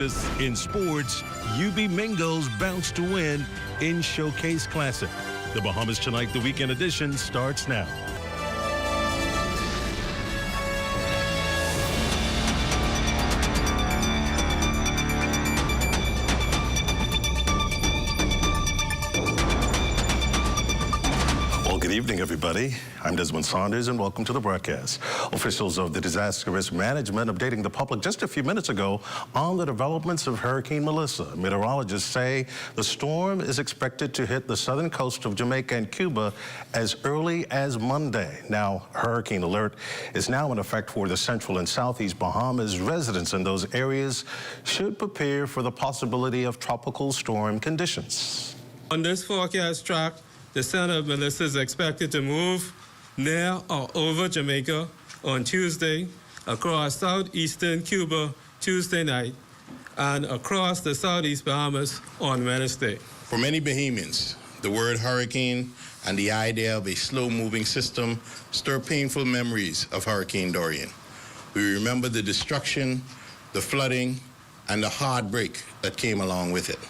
In sports, UB Mingo's bounce to win in Showcase Classic. The Bahamas Tonight, the weekend edition, starts now. Good evening, everybody. I'm Desmond Saunders, and welcome to the broadcast. Officials of the Disaster Risk Management updating the public just a few minutes ago on the developments of Hurricane Melissa. Meteorologists say the storm is expected to hit the southern coast of Jamaica and Cuba as early as Monday. Now, hurricane alert is now in effect for the central and southeast Bahamas. Residents in those areas should prepare for the possibility of tropical storm conditions. On this forecast track, the center of Melissa is expected to move near or over Jamaica on Tuesday, across southeastern Cuba Tuesday night, and across the southeast Bahamas on Wednesday. For many Bahamians, the word hurricane and the idea of a slow-moving system stir painful memories of Hurricane Dorian. We remember the destruction, the flooding, and the heartbreak that came along with it.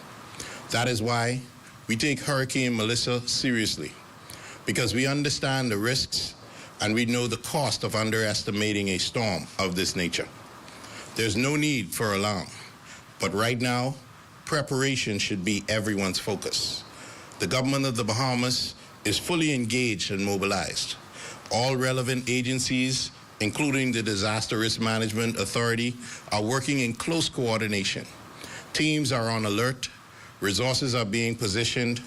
That is why we take Hurricane Melissa seriously, because we understand the risks and we know the cost of underestimating a storm of this nature. There's no need for alarm, but right now, preparation should be everyone's focus. The government of the Bahamas is fully engaged and mobilized. All relevant agencies, including the Disaster Risk Management Authority, are working in close coordination. Teams are on alert, resources are being positioned,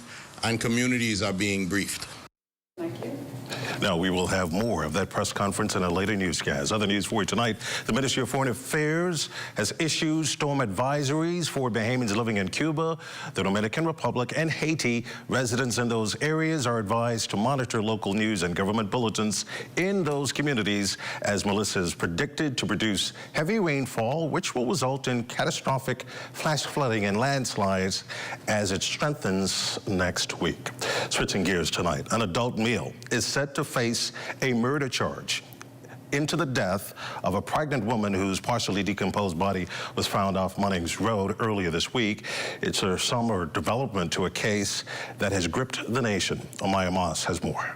and communities are being briefed. Thank you. Now, we will have more of that press conference in a later newscast. Other news for you tonight, the Ministry of Foreign Affairs has issued storm advisories for Bahamians living in Cuba, the Dominican Republic, and Haiti. Residents in those areas are advised to monitor local news and government bulletins in those communities, as Melissa is predicted to produce heavy rainfall, which will result in catastrophic flash flooding and landslides as it strengthens next week. Switching gears tonight, an adult male is set to face a murder charge into the death of a pregnant woman whose partially decomposed body was found off Munnings Road earlier this week. It's a summer development to a case that has gripped the nation. Amaya Moss has more.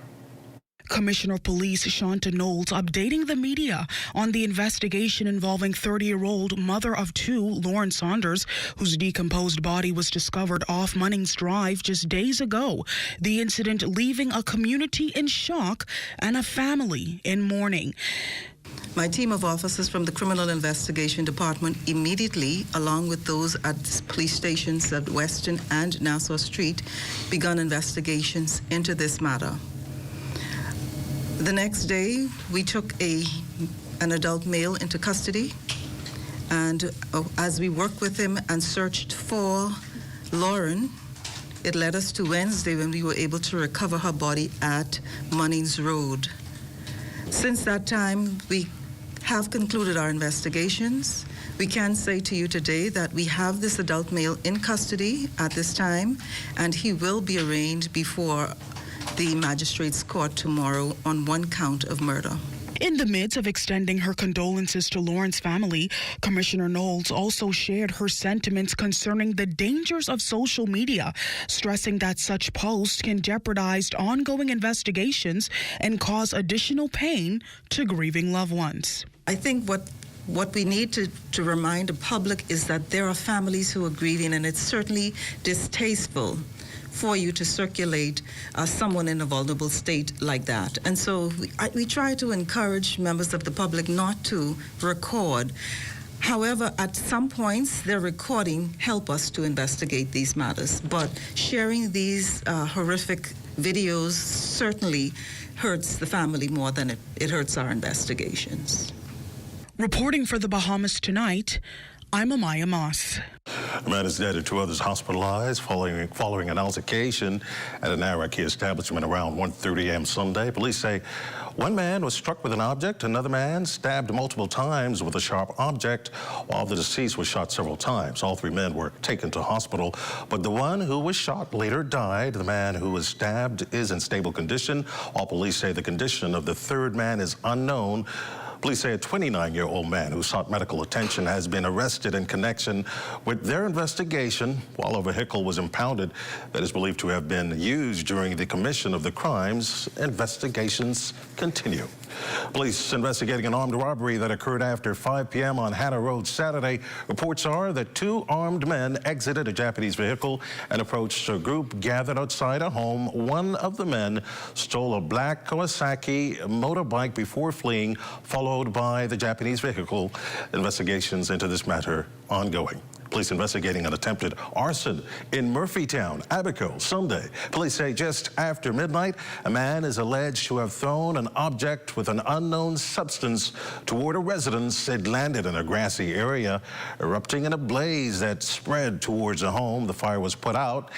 Commissioner of Police Shanta Knowles updating the media on the investigation involving 30-year-old mother of two, Lauren Saunders, whose decomposed body was discovered off Munnings Drive just days ago. The incident leaving a community in shock and a family in mourning. My team of officers from the Criminal Investigation Department immediately, along with those at police stations at Western and Nassau Street, begun investigations into this matter. The next day, we took an adult male into custody, and as we worked with him and searched for Lauren, it led us to Wednesday when we were able to recover her body at Munnings Road. Since that time, we have concluded our investigations. We can say to you today that we have this adult male in custody at this time, and he will be arraigned before the magistrate's court tomorrow on one count of murder. In the midst of extending her condolences to Lauren's family, Commissioner Knowles also shared her sentiments concerning the dangers of social media, stressing that such posts can jeopardize ongoing investigations and cause additional pain to grieving loved ones. I think what we need to remind the public is that there are families who are grieving, and it's certainly distasteful for you to circulate someone in a vulnerable state like that. And so we try to encourage members of the public not to record. However, at some points, their recording help us to investigate these matters. But sharing these horrific videos certainly hurts the family more than it hurts our investigations. Reporting for the Bahamas Tonight, I'm Amaya Moss. A man is dead and two others hospitalized following an altercation at an Iraqi establishment around 1:30 a.m. Sunday. Police say one man was struck with an object, another man stabbed multiple times with a sharp object, while the deceased was shot several times. All three men were taken to hospital, but the one who was shot later died. The man who was stabbed is in stable condition, while police say the condition of the third man is unknown. Police say a 29-year-old man who sought medical attention has been arrested in connection with their investigation while a vehicle was impounded that is believed to have been used during the commission of the crimes. Investigations continue. Police investigating an armed robbery that occurred after 5 p.m. on Hannah Road Saturday. Reports are that 2 armed men exited a Japanese vehicle and approached a group gathered outside a home. One of the men stole a black Kawasaki motorbike before fleeing, followed by the Japanese vehicle. Investigations into this matter ongoing. Police investigating an attempted arson in Murphytown, Abaco, Sunday. Police say just after midnight, a man is alleged to have thrown an object with an unknown substance toward a residence. It landed in a grassy area, erupting in a blaze that spread towards a home. The fire was put out.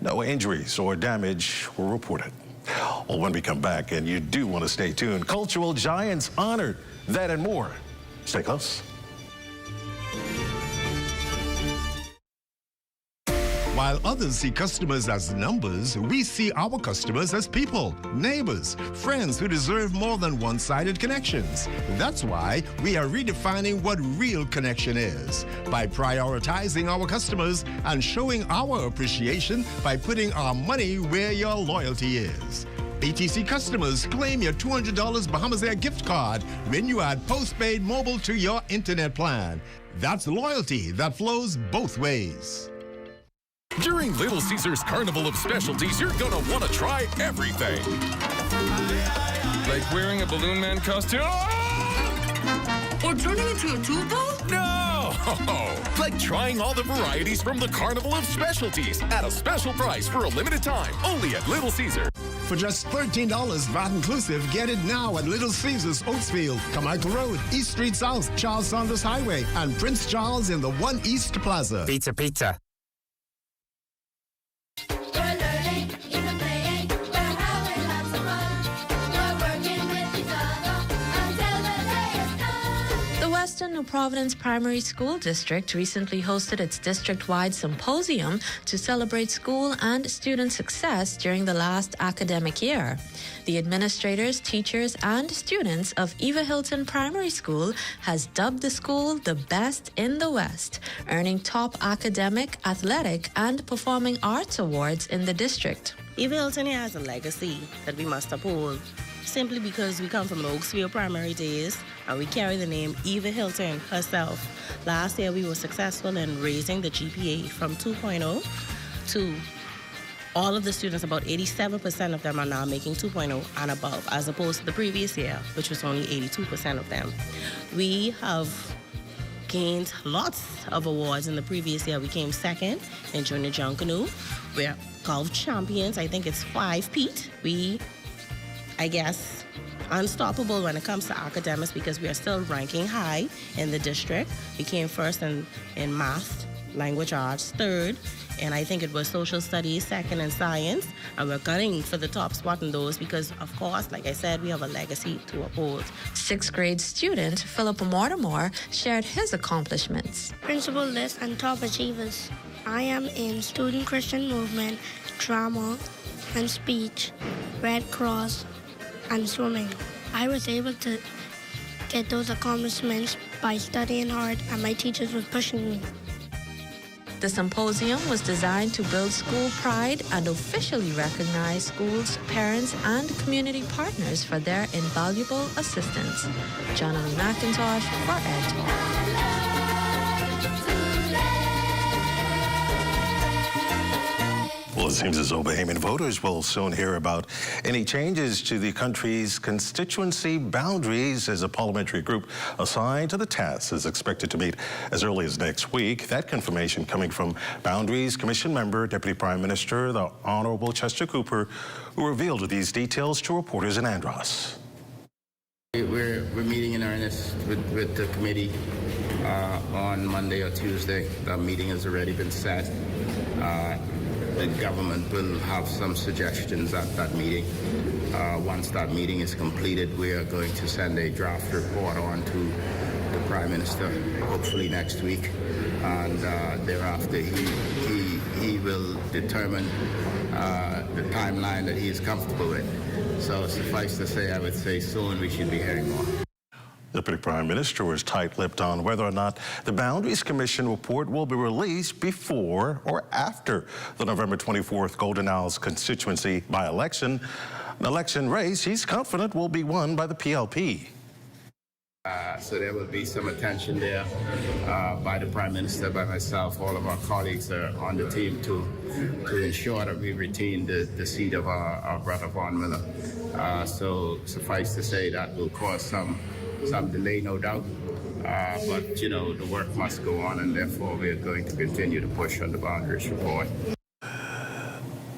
No injuries or damage were reported. Well, when we come back, and you do want to stay tuned, cultural giants honored, that and more. Stay close. While others see customers as numbers, we see our customers as people, neighbors, friends who deserve more than one-sided connections. That's why we are redefining what real connection is by prioritizing our customers and showing our appreciation by putting our money where your loyalty is. BTC customers, claim your $200 Bahamas Air gift card when you add postpaid mobile to your internet plan. That's loyalty that flows both ways. During Little Caesars Carnival of Specialties, you're gonna want to try everything. Like wearing a Balloon Man costume? Or turning into a tuba? No! Like trying all the varieties from the Carnival of Specialties at a special price for a limited time, only at Little Caesars. For just $13 VAT inclusive, get it now at Little Caesars, Oatsfield, Carmichael Road, East Street South, Charles Saunders Highway, and Prince Charles in the One East Plaza. Pizza. Western New Providence Primary School District recently hosted its district-wide symposium to celebrate school and student success during the last academic year. The administrators, teachers, and students of Eva Hilton Primary School has dubbed the school the best in the West, earning top academic, athletic, and performing arts awards in the district. Eva Hilton has a legacy that we must uphold, simply because we come from the Oaksville primary days and we carry the name Eva Hilton herself. Last year we were successful in raising the GPA from 2.0 to all of the students, about 87% of them are now making 2.0 and above, as opposed to the previous year, which was only 82% of them. We have gained lots of awards. In the previous year we came second in junior junk canoe. We're golf champions. I think it's 5-peat. I guess, unstoppable when it comes to academics because we are still ranking high in the district. We came first in math, language arts, third, and I think it was social studies, second in science, and we're gunning for the top spot in those because, of course, like I said, we have a legacy to uphold. 6th grade student Philip Mortimer shared his accomplishments. Principal list and top achievers. I am in student Christian movement, drama, and speech, Red Cross, and swimming. I was able to get those accomplishments by studying hard, and my teachers were pushing me. The symposium was designed to build school pride and officially recognize schools, parents, and community partners for their invaluable assistance. Johnny McIntosh for ED. Well, it seems as though Bahamian voters will soon hear about any changes to the country's constituency boundaries as a parliamentary group assigned to the task is expected to meet as early as next week. That confirmation coming from Boundaries Commission member, Deputy Prime Minister, the Honorable Chester Cooper, who revealed these details to reporters in Andros. We're meeting in earnest with the committee on Monday or Tuesday. The meeting has already been set. The government will have some suggestions at that meeting. Once that meeting is completed, we are going to send a draft report on to the Prime Minister, hopefully next week, and thereafter he will determine the timeline that he is comfortable with. So suffice to say, I would say soon we should be hearing more. The Deputy Prime Minister was tight-lipped on whether or not the Boundaries Commission report will be released before or after the November 24th Golden Isles constituency by-election. An election race he's confident will be won by the PLP. So there will be some attention there by the Prime Minister, by myself. All of our colleagues are on the team to ensure that we retain the seat of our brother Vaughan Miller. So suffice to say that will cause some delay, no doubt. But, you know, the work must go on, and therefore we are going to continue to push on the Boundaries report.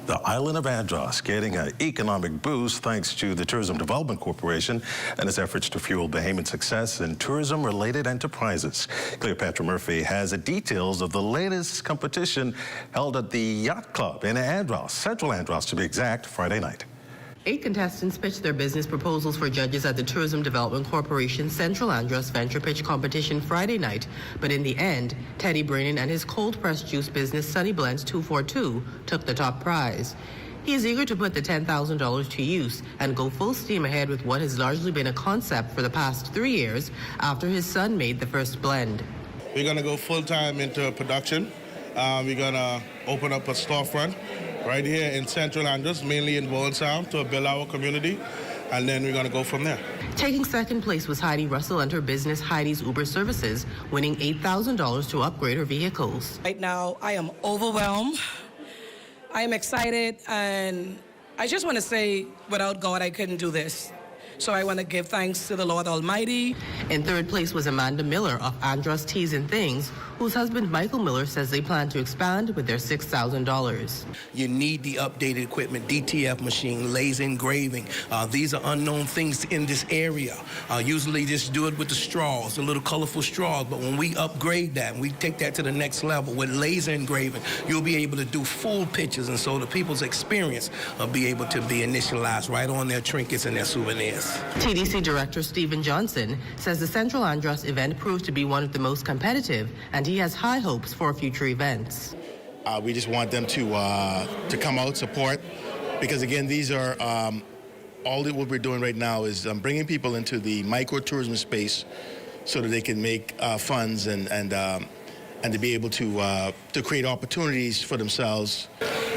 The island of Andros getting an economic boost thanks to the Tourism Development Corporation and its efforts to fuel Bahamian success in tourism-related enterprises. Cleopatra Murphy has the details of the latest competition held at the Yacht Club in Andros, Central Andros to be exact, Friday night. 8 contestants pitched their business proposals for judges at the Tourism Development Corporation Central Andros Venture Pitch Competition Friday night, but in the end, Teddy Brannon and his cold-pressed juice business Sunny Blends 242 took the top prize. He is eager to put the $10,000 to use and go full steam ahead with what has largely been a concept for the past 3 years after his son made the first blend. We're going to go full-time into production. We're going to open up a storefront right here in Central Andros, mainly in Bowen Sound, to build our community, and then we're going to go from there. Taking second place was Heidi Russell and her business Heidi's Uber Services, winning $8,000 to upgrade her vehicles. Right now, I am overwhelmed. I am excited, and I just want to say, without God, I couldn't do this. So I want to give thanks to the Lord Almighty. In third place was Amanda Miller of Andros Teas and Things, whose husband Michael Miller says they plan to expand with their $6,000. You need the updated equipment, DTF machine, laser engraving. These are unknown things in this area. Usually just do it with the straws, the little colorful straws, but when we upgrade that, we take that to the next level with laser engraving, you'll be able to do full pictures, and so the people's experience will be able to be initialized right on their trinkets and their souvenirs. TDC Director Stephen Johnson says the Central Andros event proved to be one of the most competitive, and he has high hopes for future events. We just want them to come out, support, because again, these are all that what we're doing right now is bringing people into the micro-tourism space so that they can make funds and to be able to create opportunities for themselves.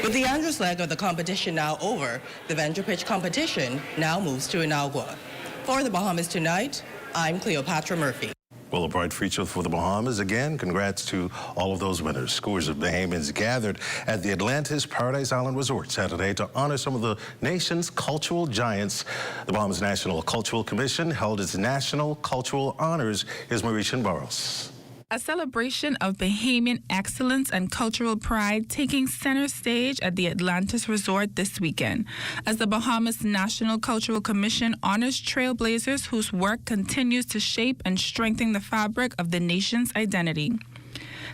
With the Andros leg of the competition now over, the Venture Pitch competition now moves to Inagua. For the Bahamas Tonight, I'm Cleopatra Murphy. Well, a bright future for the Bahamas. Again, congrats to all of those winners. Scores of Bahamians gathered at the Atlantis Paradise Island Resort Saturday to honor some of the nation's cultural giants. The Bahamas National Cultural Commission held its National Cultural Honors. Here's Mauritian Barros. A celebration of Bahamian excellence and cultural pride taking center stage at the Atlantis Resort this weekend, as the Bahamas National Cultural Commission honors trailblazers whose work continues to shape and strengthen the fabric of the nation's identity.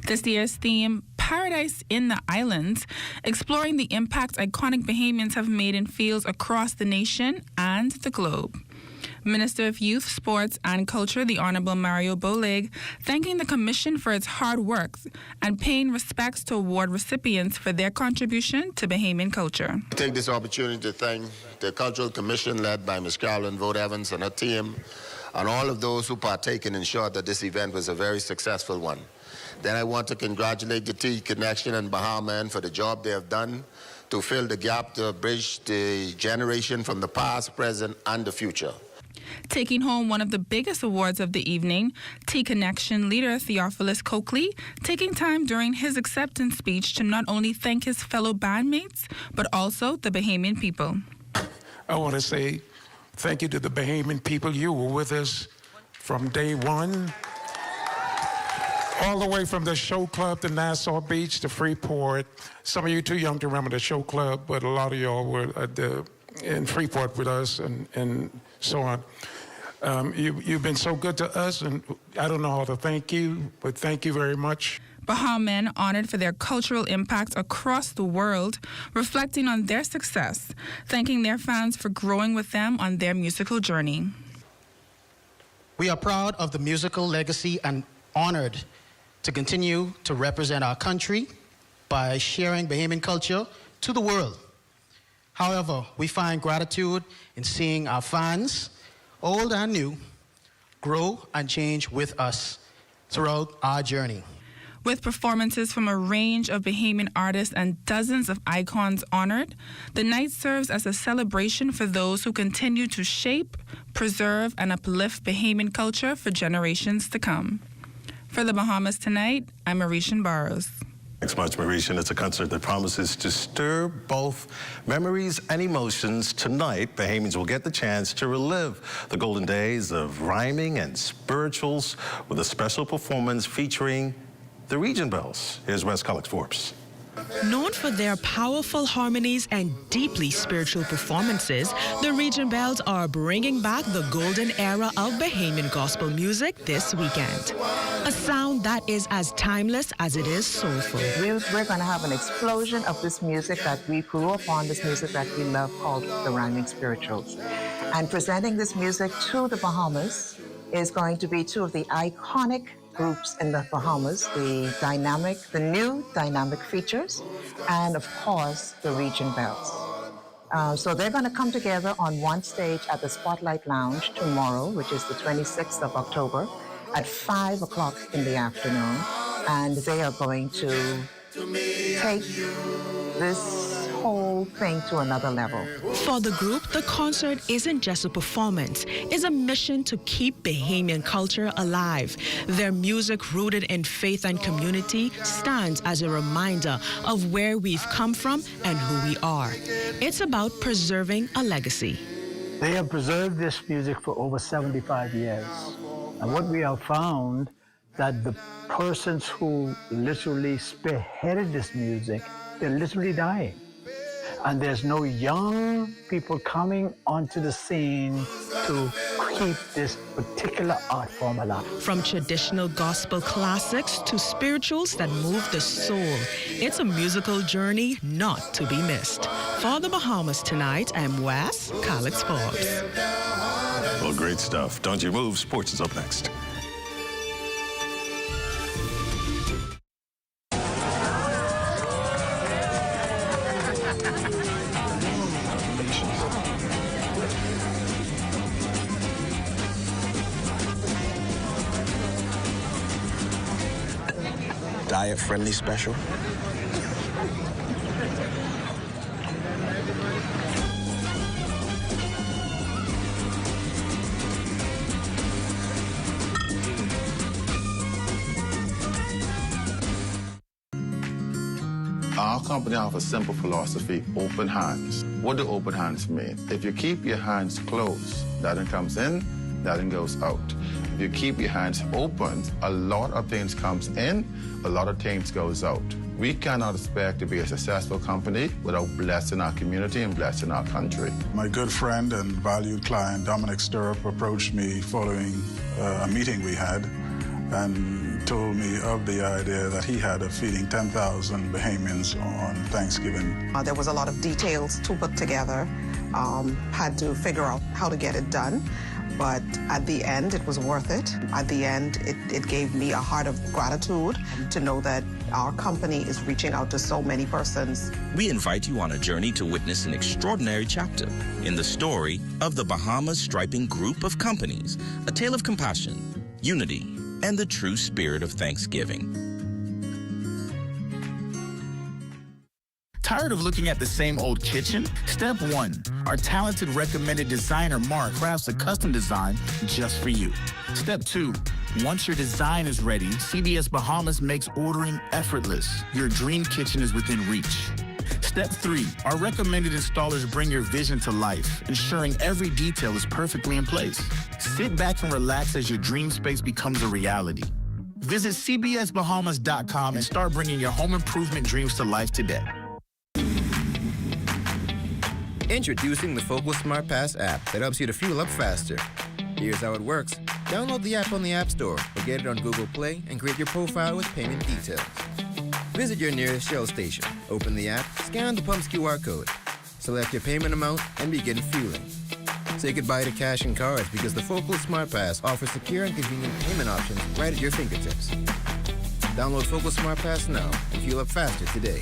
This year's theme, Paradise in the Islands, exploring the impact iconic Bahamians have made in fields across the nation and the globe. Minister of Youth, Sports and Culture, the Honorable Mario Boleg, thanking the Commission for its hard work and paying respects to award recipients for their contribution to Bahamian culture. I take this opportunity to thank the Cultural Commission led by Ms. Carolyn Vogt Evans and her team, and all of those who partake and ensured that this event was a very successful one. Then I want to congratulate the T Connection and Bahaman for the job they have done to fill the gap to bridge the generation from the past, present, and the future. Taking home one of the biggest awards of the evening, T-Connection leader Theophilus Coakley taking time during his acceptance speech to not only thank his fellow bandmates, but also the Bahamian people. I want to say thank you to the Bahamian people. You were with us from day one, all the way from the show club to Nassau Beach to Freeport. Some of you too young to remember the show club, but a lot of y'all were in Freeport with us and so on. You've been so good to us, and I don't know how to thank you, but thank you very much. Bahamen honored for their cultural impact across the world, reflecting on their success, thanking their fans for growing with them on their musical journey. We are proud of the musical legacy and honored to continue to represent our country by sharing Bahamian culture to the world. However, we find gratitude in seeing our fans, old and new, grow and change with us throughout our journey. With performances from a range of Bahamian artists and dozens of icons honored, the night serves as a celebration for those who continue to shape, preserve, and uplift Bahamian culture for generations to come. For the Bahamas Tonight, I'm Marishan Barros. Thanks much, Marishan. It's a concert that promises to stir both memories and emotions. Tonight, Bahamians will get the chance to relive the golden days of rhyming and spirituals with a special performance featuring the Region Bells. Here's Wes Collins-Forbes. Known for their powerful harmonies and deeply spiritual performances, the Region Bells are bringing back the golden era of Bahamian gospel music this weekend. A sound that is as timeless as it is soulful. We're going to have an explosion of this music that we grew up on, this music that we love called the rhyming spirituals. And presenting this music to the Bahamas is going to be two of the iconic groups in the Bahamas, the new dynamic features, and of course, the Region Bells. So they're going to come together on one stage at the Spotlight Lounge tomorrow, which is the 26th of October, at 5 o'clock in the afternoon. And they are going to take this whole thing to another level. For the group, the concert isn't just a performance, it's a mission to keep Bahamian culture alive. Their music, rooted in faith and community, stands as a reminder of where we've come from and who we are. It's about preserving a legacy. They have preserved this music for over 75 years. And what we have found, that the persons who literally spearheaded this music, they're literally dying. And there's no young people coming onto the scene to keep this particular art form alive. From traditional gospel classics to spirituals that move the soul, it's a musical journey not to be missed. For the Bahamas Tonight, I'm Wes Collins-Forbes. Well, great stuff. Don't you move. Sports is up next. Diet-friendly special. Our company offers a simple philosophy, open hands. What do open hands mean? If you keep your hands closed, nothing comes in, nothing goes out. If you keep your hands open, a lot of things comes in, a lot of things goes out. We cannot expect to be a successful company without blessing our community and blessing our country. My good friend and valued client, Dominic Stirrup, approached me following a meeting we had and told me of the idea that he had of feeding 10,000 Bahamians on Thanksgiving. There was a lot of details to put together, had to figure out how to get it done. But at the end, it was worth it. At the end, it gave me a heart of gratitude to know that our company is reaching out to so many persons. We invite you on a journey to witness an extraordinary chapter in the story of the Bahamas Striping Group of Companies, a tale of compassion, unity, and the true spirit of Thanksgiving. Tired of looking at the same old kitchen? Step 1. Our talented recommended designer, Mark, crafts a custom design just for you. Step 2. Once your design is ready, CBS Bahamas makes ordering effortless. Your dream kitchen is within reach. Step 3. Our recommended installers bring your vision to life, ensuring every detail is perfectly in place. Sit back and relax as your dream space becomes a reality. Visit cbsbahamas.com and start bringing your home improvement dreams to life today. Introducing the Focal Smart Pass app that helps you to fuel up faster. Here's how it works. Download the app on the App Store or get it on Google Play and create your profile with payment details. Visit your nearest Shell station. Open the app, scan the pump's QR code, select your payment amount, and begin fueling. Say goodbye to cash and cards because the Focal Smart Pass offers secure and convenient payment options right at your fingertips. Download Focal Smart Pass now and fuel up faster today.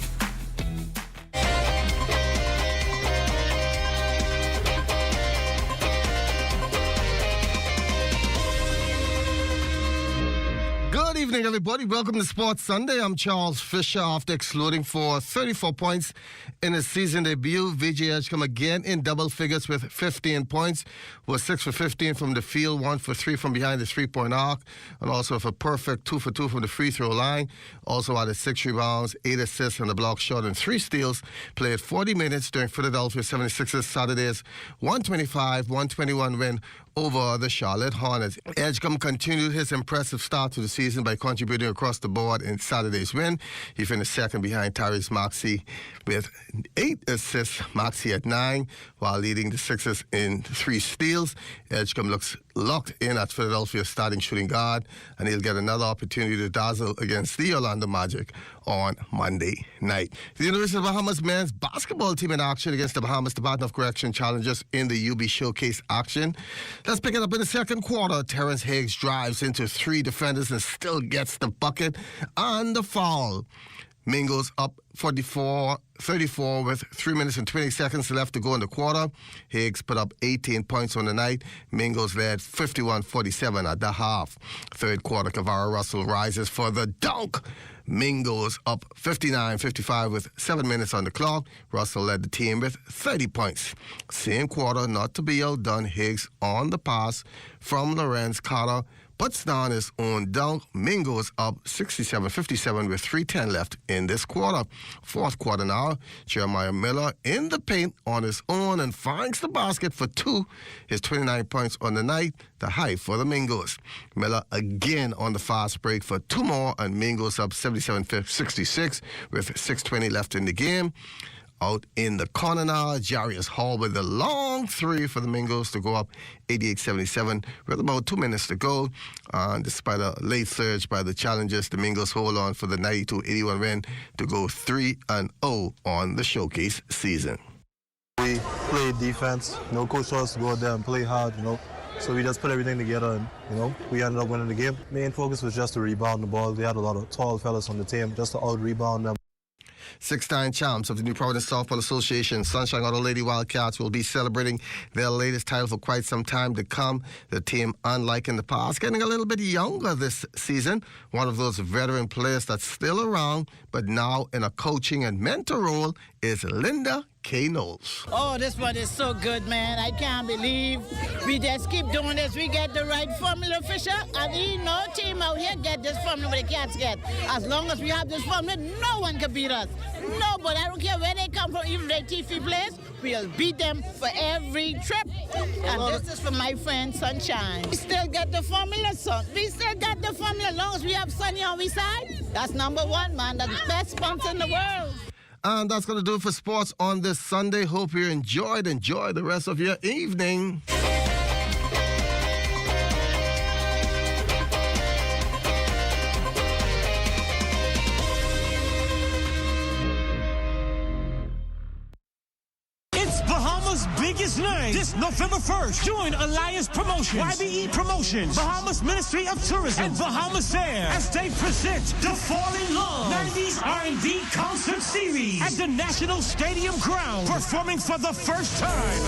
evening, everybody. Welcome to Sports Sunday. I'm Charles Fisher. After exploding for 34 points in his season debut, VJ Edgecombe again in double figures with 15 points. Was 6 for 15 from the field, 1 for 3 from behind the three-point arc, and also with a perfect 2 for 2 from the free throw line. Also added 6 rebounds, 8 assists on the block shot, and 3 steals. Played 40 minutes during Philadelphia 76ers Saturday's 125-121 win over the Charlotte Hornets. Edgecombe continued his impressive start to the season by contributing across the board in Saturday's win. He finished second behind Tyrese Maxey with 8 assists, Maxey at 9, while leading the Sixers in 3 steals. Edgecombe looks locked in at Philadelphia's starting shooting guard, and he'll get another opportunity to dazzle against the Orlando Magic on Monday night. The University of Bahamas men's basketball team in action against the Bahamas Department of Correction challengers in the UB Showcase action. Let's pick it up in the second quarter. Terrence Higgs drives into 3 defenders and still gets the bucket and the foul. Mingles up 34 with 3 minutes and 20 seconds left to go in the quarter. Higgs put up 18 points on the night. Mingles led 51-47 at the half. Third quarter, Kavara Russell rises for the dunk. Mingles up 59-55 with 7 minutes on the clock. Russell led the team with 30 points. Same quarter, not to be outdone, Higgs on the pass from Lorenz Carter puts down his own dunk. Mingles up 67-57 with 3:10 left in this quarter. Fourth quarter now, Jeremiah Miller in the paint on his own and finds the basket for 2. His 29 points on the night, the high for the Mingles. Miller again on the fast break for 2 more, and Mingles up 77-66 with 6:20 left in the game. Out in the corner now, Jarius Hall with the long 3 for the Mingles to go up 88-77 with about 2 minutes to go. Despite a late surge by the challengers, the Mingles hold on for the 92-81 win to go 3-0 on the showcase season. We played defense. No coach told us to go out there and play hard, So we just put everything together and, we ended up winning the game. Main focus was just to rebound the ball. We had a lot of tall fellas on the team just to out-rebound them. 6-time champs of the New Providence Softball Association, Sunshine Auto Lady Wildcats, will be celebrating their latest title for quite some time to come. The team, unlike in the past, getting a little bit younger this season. One of those veteran players that's still around, but now in a coaching and mentor role, is Linda K. Knowles. Oh, this one is so good, man. I can't believe we just keep doing this. We get the right formula, Fisher, and no team out here get this formula what the Cats get. As long as we have this formula, no one can beat us. Nobody. I don't care where they come from, even their TV players, we'll beat them for every trip. And this is for my friend Sunshine. We still get the formula, son. We still got the formula. As long as we have Sunny on we side, that's number 1, man. That's the best sponsor in the world. And that's going to do it for sports on this Sunday. Hope you enjoyed. Enjoy the rest of your evening. Bahamas' biggest night this November 1st. Join Alliance Promotions, YBE Promotions, Bahamas Ministry of Tourism, and Bahamas Air as they present the Fall in Love 90s R&B Concert Series at the National Stadium Ground, performing for the first time.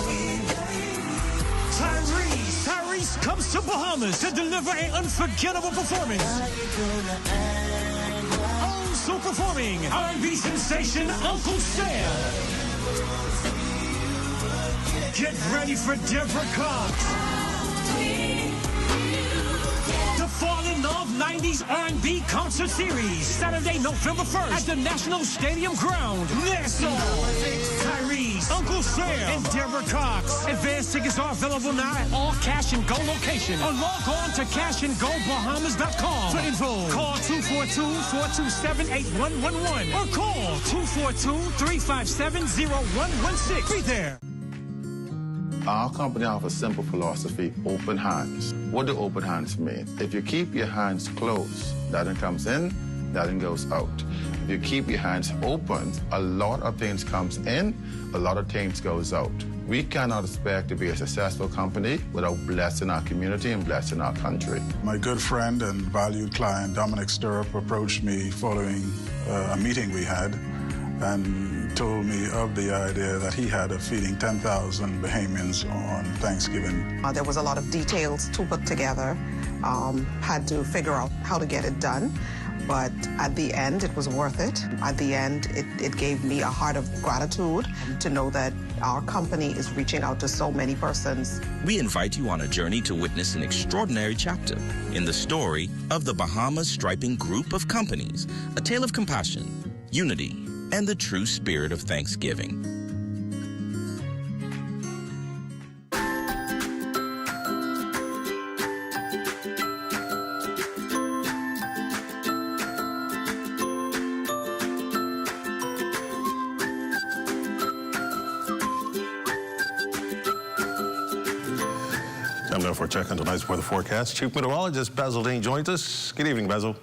Tyrese comes to Bahamas to deliver an unforgettable performance. Also performing R&B sensation Uncle Sam. Get ready for Deborah Cox. The Fall in Love 90s R&B Concert Series, Saturday, November 1st at the National Stadium Ground. Nassau. Tyrese, Uncle Sam, and Deborah Cox. Advance tickets are available now at all Cash and Go locations. Or log on to cashandgobahamas.com. For info, call 242-427-8111 or call 242-357-0116. Be there. Our company offers a simple philosophy, open hands. What do open hands mean? If you keep your hands closed, nothing comes in, nothing goes out. If you keep your hands open, a lot of things comes in, a lot of things goes out. We cannot expect to be a successful company without blessing our community and blessing our country. My good friend and valued client, Dominic Stirrup, approached me following a meeting we had and told me of the idea that he had of feeding 10,000 Bahamians on Thanksgiving. There was a lot of details to put together, had to figure out how to get it done. But at the end, it was worth it. At the end, it gave me a heart of gratitude to know that our company is reaching out to so many persons. We invite you on a journey to witness an extraordinary chapter in the story of the Bahamas Striping Group of Companies, a tale of compassion, unity, and the true spirit of Thanksgiving. Time now for a check on tonight's weather forecast. Chief Meteorologist Basil Dean joins us. Good evening, Basil.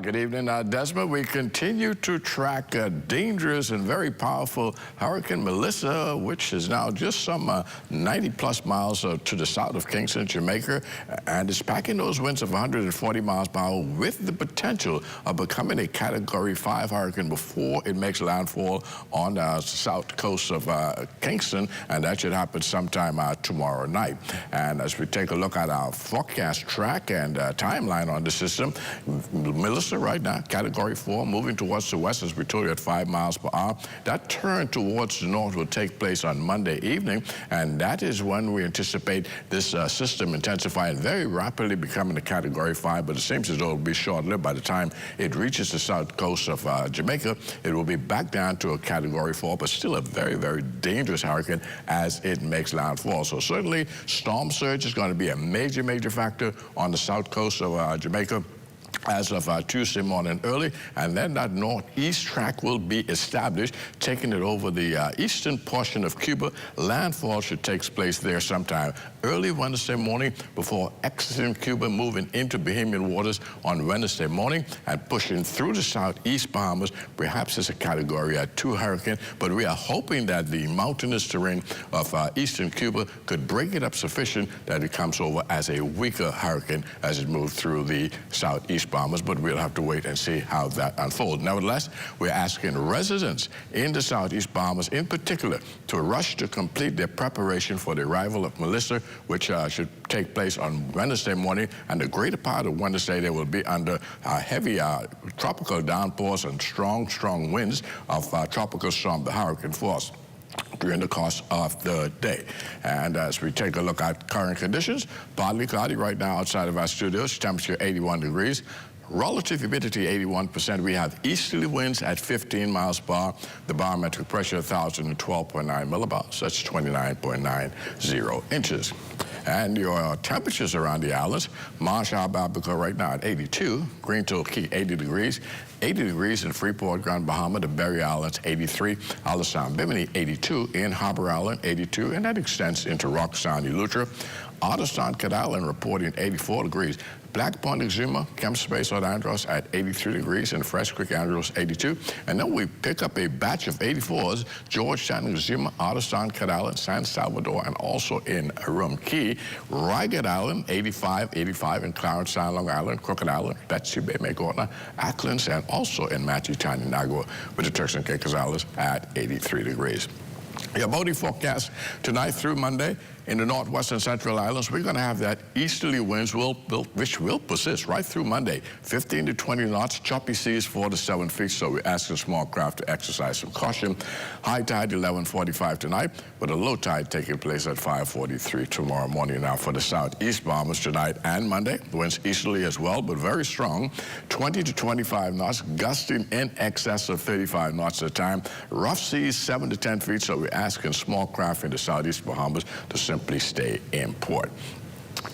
Good evening, Desmond. We continue to track a dangerous and very powerful Hurricane Melissa, which is now just some 90-plus miles to the south of Kingston, Jamaica, and is packing those winds of 140 miles per hour with the potential of becoming a Category 5 hurricane before it makes landfall on the south coast of Kingston, and that should happen sometime tomorrow night. And as we take a look at our forecast track and timeline on the system, Melissa right now, Category 4, moving towards the west, as we told you, at 5 miles per hour. That turn towards the north will take place on Monday evening, and that is when we anticipate this system intensifying, very rapidly becoming a Category 5, but it seems as though it will be short-lived. By the time it reaches the south coast of Jamaica, it will be back down to a Category 4, but still a very, very dangerous hurricane as it makes landfall. So certainly, storm surge is going to be a major, major factor on the south coast of Jamaica as of Tuesday morning early, and then that northeast track will be established, taking it over the eastern portion of Cuba. Landfall should take place there sometime early Wednesday morning before exiting Cuba, moving into Bahamian waters on Wednesday morning and pushing through the southeast Bahamas, perhaps as a Category 2 hurricane. But we are hoping that the mountainous terrain of eastern Cuba could break it up sufficient that it comes over as a weaker hurricane as it moves through the southeast Bahamas, but we'll have to wait and see how that unfolds. Nevertheless, we're asking residents in the southeast Bahamas in particular to rush to complete their preparation for the arrival of Melissa, which should take place on Wednesday morning, and the greater part of Wednesday they will be under heavy tropical downpours and strong, strong winds of tropical storm, the hurricane force, during the course of the day. And as we take a look at current conditions, partly cloudy right now outside of our studios, temperature 81 degrees. Relative humidity 81%. We have easterly winds at 15 miles per hour. The barometric pressure 1,012.9 millibars. That's 29.90 inches. And your temperatures around the islands, Marsh Albabico right now at 82, Greentown Key 80 degrees, 80 degrees in Freeport, Grand Bahama, the Berry Islands 83, Isle Sound Bimini 82, in Harbor Island 82, and that extends into Rock Sound, Eleuthera. Otterstown, Cat Island reporting 84 degrees. Black Point, Exuma, Kemp Space on Andros at 83 degrees, and Fresh Creek, Andros 82. And then we pick up a batch of 84s, Georgetown, Exuma, Otterstown, Cat Island, San Salvador, and also in Rum Key. Ragged Island 85, 85 in Clarence Sound, Long Island, Crooked Island, Betsy Bay, Magorna, Acklands, and also in Matthew-Town, Nagua, with the Turks and Caicos Islands at 83 degrees. Your boating forecast tonight through Monday. In the northwestern central islands, we're going to have that easterly winds which will persist right through Monday. 15 to 20 knots, choppy seas 4 to 7 feet, so we're asking small craft to exercise some caution. High tide 11:45 tonight, with a low tide taking place at 5:43 tomorrow morning. Now for the southeast Bahamas tonight and Monday, winds easterly as well, but very strong. 20 to 25 knots, gusting in excess of 35 knots at a time. Rough seas 7 to 10 feet, so we're asking small craft in the southeast Bahamas to simply stay in port.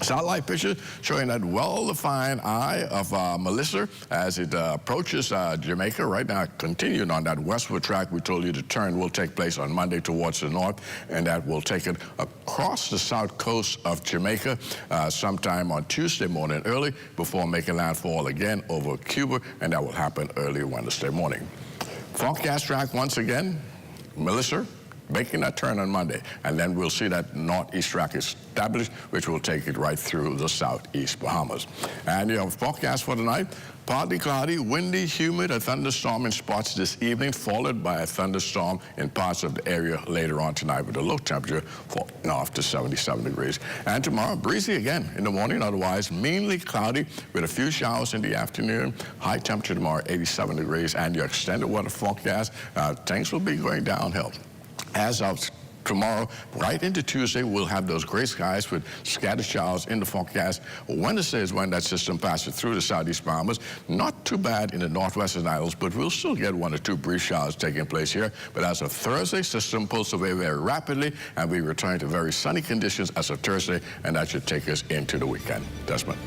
Satellite picture showing that well-defined eye of Melissa as it approaches Jamaica. Right now, continuing on that westward track, we told you the turn will take place on Monday towards the north, and that will take it across the south coast of Jamaica sometime on Tuesday morning early before making landfall again over Cuba, and that will happen early Wednesday morning. Forecast track once again, Melissa making that turn on Monday. And then we'll see that northeast track established, which will take it right through the southeast Bahamas. And your forecast for tonight, partly cloudy, windy, humid, a thunderstorm in spots this evening, followed by a thunderstorm in parts of the area later on tonight, with a low temperature falling off to 77 degrees. And tomorrow, breezy again in the morning, otherwise mainly cloudy with a few showers in the afternoon. High temperature tomorrow, 87 degrees, and your extended weather forecast, things will be going downhill. As of tomorrow, right into Tuesday, we'll have those gray skies with scattered showers in the forecast. Wednesday is when that system passes through the southeast Bahamas. Not too bad in the northwestern islands, but we'll still get 1 or 2 brief showers taking place here. But as of Thursday, system pulls away very rapidly, and we return to very sunny conditions as of Thursday, and that should take us into the weekend. Desmond.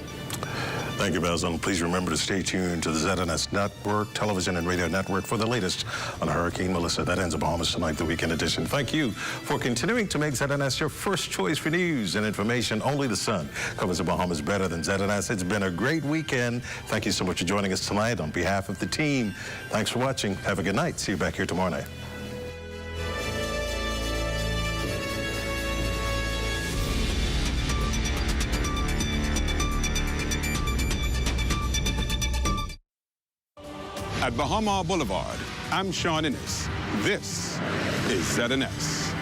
Thank you, Basil. Please remember to stay tuned to the ZNS Network, television and radio network for the latest on Hurricane Melissa. That ends the Bahamas Tonight, the weekend edition. Thank you for continuing to make ZNS your first choice for news and information. Only the sun covers the Bahamas better than ZNS. It's been a great weekend. Thank you so much for joining us tonight. On behalf of the team, thanks for watching. Have a good night. See you back here tomorrow night. At Bahama Boulevard, I'm Sean Ennis. This is ZNS.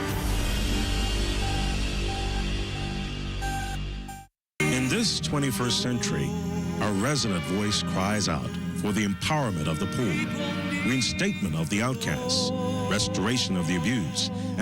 In this 21st century, a resident voice cries out for the empowerment of the poor, reinstatement of the outcasts, restoration of the abused, and